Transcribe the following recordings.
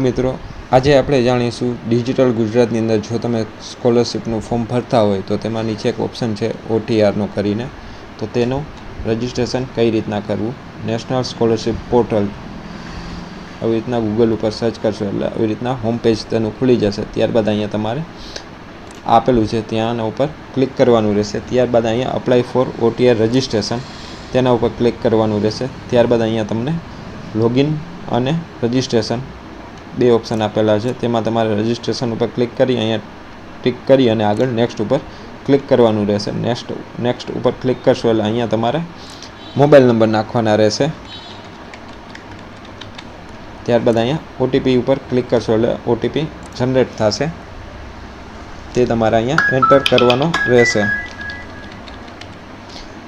મિત્રો, આજે આપણે જાણીશું ડિજિટલ ગુજરાતની અંદર જો તમે સ્કોલરશિપનું ફોર્મ ભરતા હોય તો તેમાં નીચે એક ઓપ્શન છે OTRનો કરીને, તો તેનું રજિસ્ટ્રેશન કઈ રીતના કરવું. નેશનલ સ્કોલરશિપ પોર્ટલ આવી રીતના ગૂગલ ઉપર સર્ચ કરશો એટલે આવી રીતના હોમ પેજ તેનું ખુલી જશે. ત્યારબાદ અહીંયા તમારે આપેલું છે ત્યાં ઉપર ક્લિક કરવાનું રહેશે. ત્યારબાદ અહીંયા અપ્લાય ફોર OTR રજિસ્ટ્રેશન તેના ઉપર ક્લિક કરવાનું રહેશે. ત્યારબાદ અહીંયા તમને લોગિન અને રજિસ્ટ્રેશન બે ઓપ્શન આપેલા છે, તેમાં તમારે રજિસ્ટ્રેશન ઉપર ક્લિક કરી અહીંયા ટિક કરી અને આગળ નેક્સ્ટ ઉપર ક્લિક કરવાનું રહેશે. નેક્સ્ટ ઉપર ક્લિક કરશો એટલે અહીંયા તમારે મોબાઈલ નંબર નાખવાના રહેશે. ત્યારબાદ અહીંયા OTP ઉપર ક્લિક કરશો એટલે OTP જનરેટ થશે, તે તમારે અહીંયા એન્ટર કરવાનો રહેશે.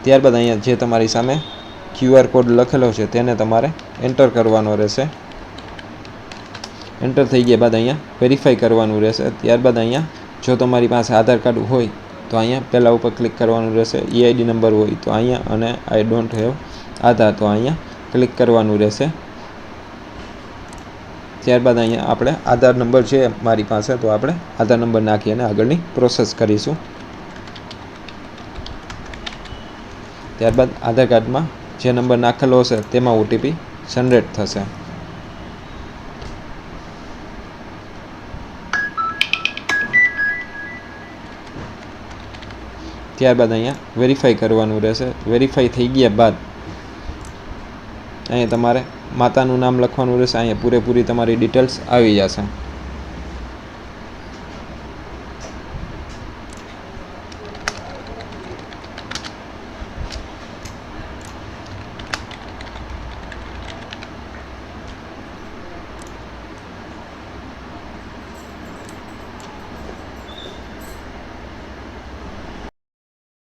ત્યારબાદ અહીંયા જે તમારી સામે QR કોડ લખેલો છે તેને તમારે એન્ટર કરવાનો રહેશે. એન્ટર થઈ ગયા બાદ અહીંયા વેરીફાઈ કરવાનું રહેશે. ત્યારબાદ અહીંયા જો તમારી પાસે આધાર કાર્ડ હોય તો અહીંયા પહેલાં ઉપર ક્લિક કરવાનું રહેશે. EID નંબર હોય તો અહીંયા અને આઈ ડોન્ટ હેવ આધાર તો અહીંયા ક્લિક કરવાનું રહેશે. ત્યારબાદ અહીંયા આપણે આધાર નંબર છે મારી પાસે તો આપણે આધાર નંબર નાખી અને આગળની પ્રોસેસ કરીશું. ત્યારબાદ આધાર કાર્ડમાં જે નંબર નાખેલો હશે તેમાં OTP જનરેટ થશે. ત્યારબાદ અહીંયા વેરીફાઈ કરવાનું રહેશે. વેરીફાઈ થઈ ગયા બાદ અહીંયા તમારે માતાનું નામ લખવાનું રહેશે. અહીંયા પૂરેપૂરી તમારી ડિટેલ્સ આવી જશે.